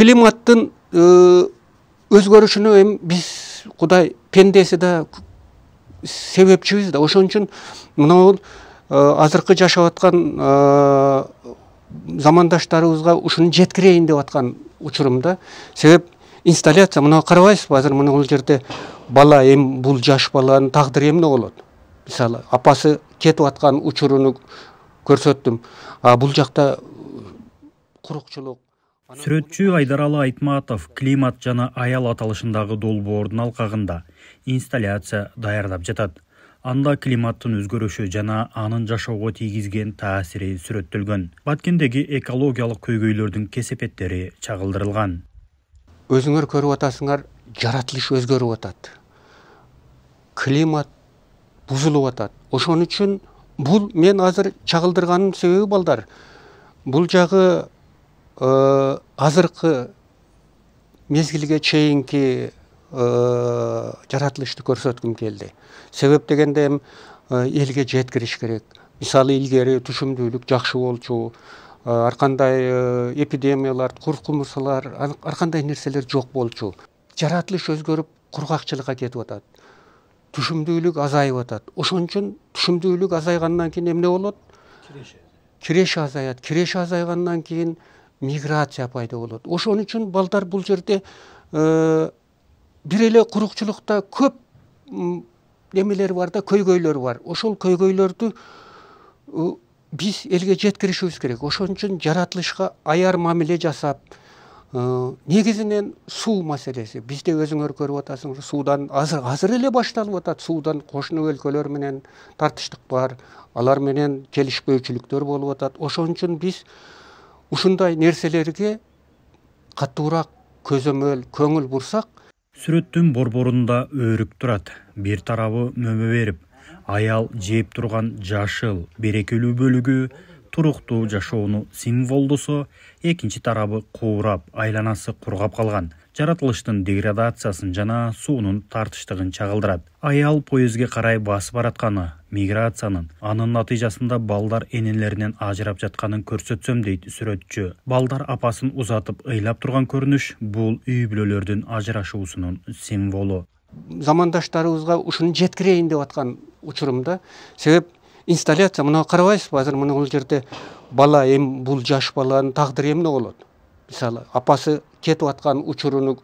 климаттын өзгөрүшүнө эми биз Кудай пендеси да себепчибиз да. Ошон үчүн мына азыркы жашап аткан замандаштарыбызга ушуну жеткирейин деп аткан учурумда. Себеп инсталляция мына карабайсызбы, азыр мына бул жерде бала, эми бул жаш баланын тагдыры эмне болот? Мисалы, апасы кетип аткан учуруну көрсөттүм. А бул жакта курукчулук. Сүрөтчү Айдаралы Айтматов климат жана аял аталышындагы долбоордун алкагында инсталляция даярдап жатат. Анда климаттын өзгөрүшү жана анын жашоого тийгизген таасири сүрөттөлгөн. Баткендеги экологиялык көйгөйлөрдүн кесепеттери чагылдырылган. Өзүңөр көрүп атасыңар, жаратылыш өзгөрүп атат. Климат бузулуп атат. Ошон үчүн бул мен азыр чагылдырганын себеби балдар. Бул жагы азыркы мезгилге чейинки жаратылышты көрсөткүм келди. Себеп дегенде элге жеткириш керек. Мисалы, илгери түшүмдүүлүк жакшы болчу, ар кандай эпидемиялар, куркумсалар, ар кандай нерселер жок болчу. Жаратылыш өзгөрүп, кургакчылыкка кетип атат. Түшүмдүүлүк азайып атат. Ошон үчүн түшүмдүүлүк азайгандан кийин эмне болот? Киреше азаят. Киреше азайгандан кийин миграция пайда болот. Ошон үчүн балдар бул жерде бир эле курукчулукта көп немелер бар да, көйгөйлөр бар. Ошол көйгөйлөрдү биз элге жеткиришибиз керек. Ошон үчүн жаратылышка аяр мамиле жасап, негизинен суу маселеси. Бизде өзүңөр көрүп атасыңар, суудан азыр эле башталып атат. Суудан кошуна өлкөлөр менен тартыштык бар. Алар менен келишпөөчүлүктөр болуп атат. Ошон үчүн биз ушундай нерселерге катуураак көзөмөл, көңүл бурсак. Сүрөттүн борборунда өрүк турат. Бир тарабы мөмө берип, аял жеп турган жашыл, берекелүү бөлүгү туруктуу жашоону символдосо, экинчи тарабы куурап, айланасы кургап калган. Жаратылыштын деградациясын жана суунун тартыштыгын чагылдырат. Аял поездге карай басып баратканы, миграциянын, анын натыйжасында балдар энелеринен ажырап жатканын көрсөтсөм дейт сүрөтчү. Балдар апасын узатып ыйлап турган көрүнүш бул үй бүлөлөрдүн ажырашуусунун символу. Замандаштарыбызга ушуну жеткирейин деп аткан учурумда. Себеп инсталляция мына карабайсызбы, азыр мына бул жерде бала, эми бул жаш баланын тагдыры эмне болот? Мисалы, апасы кетип аткан учуруну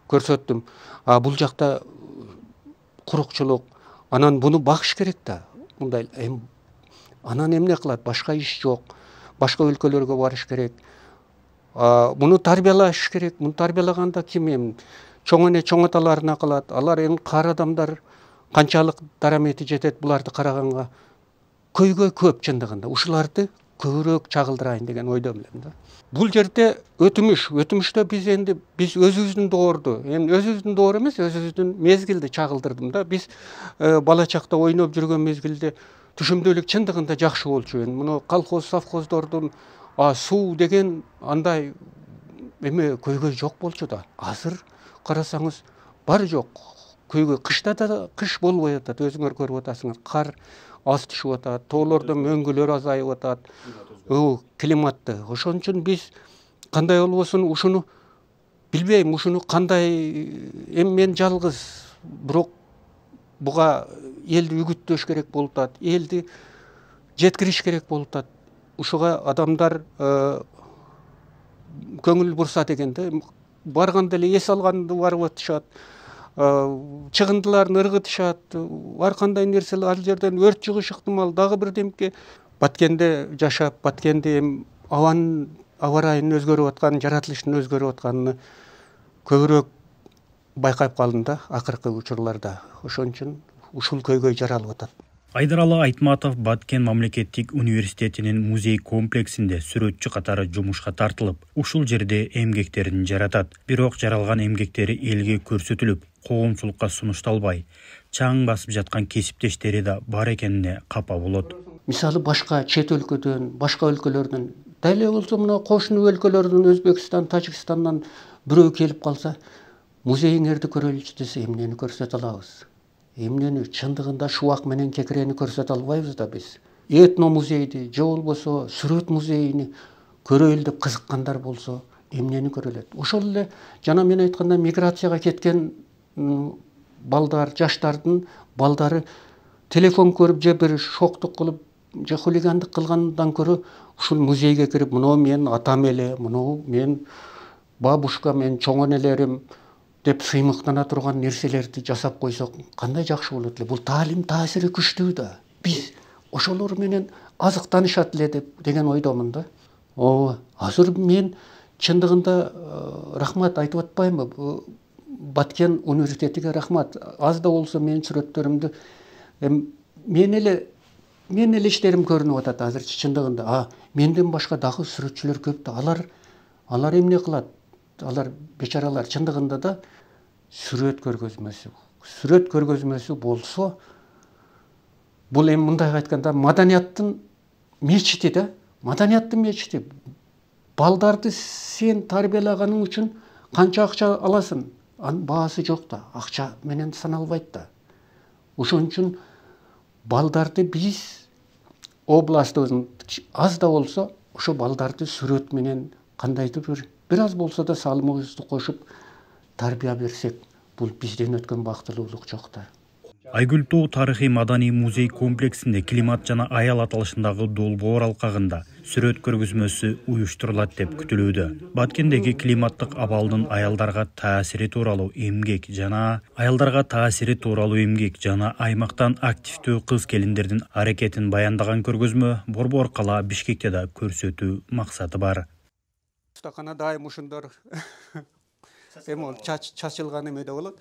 көрсөттүм. А бул жакта курукчулук. Анан буну багыш керек да. Мындай анан эмне кылат? Башка иш жок. Башка өлкөлөргө барыш керек. Муну тарбиялаш керек. Муну тарбиялаганда ким чоң эне чоң аталарына калат. Алар эми кар адамдар канчалык дарамети жетет буларды караганга. Көйгөй көп чындыгында. Ушуларды көбүрөөк чагылдырайын деген ойдом элем да. Бул жерде өтүмүштө биз өзүбүздүн доорду, эми өзүбүздүн доор эмес, өзүбүздүн мезгилди чагылдырдым да. Биз бала чакта ойноп жүргөн мезгилде түшүмдүүлүк чындыгында жакшы болчу. Муну колхоз, совхоздордун суу деген андай көйгөй жок болчу да. Азыр карасаңыз бар жок. Көйгөй кышта да кыш болбой атат. Өзүңөр көрүп атасыңар. Кар аз түшүп атат, тоолордо мөңгүлөр азайып атат. Климатты. Ошон үчүн биз кандай болбосун ушуну билбейм, ушуну кандай мен жалгыз, бирок буга элди үгүттөш керек болуп атат, элди жеткириш керек болуп атат. Ушуга адамдар көңүл бурса деген да. Барганда эле эс алганды барып атышат. Чыгындыларын ыргытышат, ар кандай нерселер, ал жерден өрт чыгыш ыктымал, дагы бирдемке. Баткенде жашап, Баткенде аба ырайынын өзгөрүп атканын, жаратылыштын өзгөрүп атканын көбүрөөк байкап калдым да акыркы учурларда. Ошон үчүн ушул көйгөй жаралып атат. Айдаралы Айтматов Баткен мамлекеттик университетинин музей комплексинде сүрөтчү катары жумушка тартылып, ушул жерде эмгектерин жаратат. Бирок жаралган эмгектери элге көрсөтүлүп, коомчулукка сунушталбай, чаң басып жаткан кесиптештери да бар экенине капа болот. Мисалы, башка чет өлкөдөн, башка өлкөлөрдөн, дале болсо мына кошуну өлкөлөрдөн, Өзбекстан, Тажикстандан бирөө келип калса, музейиңерди көрөлүчү десе, эмнени көрсөтө алабыз? Эмнени чындыгында шубак менен кекирени көрсөтө албайбыз да биз. Этно музейди же болбосо сүрөт музейини көрөйүн деп кызыккандар болсо, эмнени көрөлөт. Ошол эле жана мен айткандай миграцияга кеткен балдар, жаштардын балдары телефон көрүп же бир шоктук кылып же хулигандык кылгандан көрө ушул музейге кирип мынау менин атам эле, мынау мен бабушка, мен чоң энелерим деп сыймыктана турган нерселерди жасап койсок кандай жакшы болот эле. Бул таалим таасири күчтүү да. Биз ошолор менен азыктанышат эле деген ойдомун да. Ооба. Азыр мен чындыгында рахмат айтып атпаймынбы? Баткен университетиге рахмат. Аз да болсо менин сүрөттөрүмдү мен эле иштерим көрүнүп атат азырчы чындыгында. Менден башка дагы сүрөтчүлөр көп да. Алар эмне кылат? Алар бечаралар чындыгында да сүрөт көргөзмөсү болсо, бул эми мындай айтканда маданияттын мечити да. Маданияттын мечити. Балдарды сен тарбиялаганың үчүн канча акча аласың? Анын баасы жок да. Акча менен саналбайт да. Ошон үчүн балдарды биз областыбыздын аз да болсо ошо балдарды сүрөт менен кандайдыр бир аз болсо да салымыбызды кошуп тарбия берсек, бул бизден өткөн бактылуулук жок да. Айгүл Тоо тарыхый маданий музей комплексинде климат жана аял аталышындагы долбоор алкагында сүрөт көргөзмөсү уюштурулат деп күтүлүүдө. Баткендеги климаттык абалдын аялдарга таасири тууралуу эмгек жана аймактан активдүү кыз келиндердин аракетин баяндаган көргөзмө Борбор кала Бишкекте да көрсөтүү максаты бар. Стакана дайым ушундар эми чачылган эмеде болот.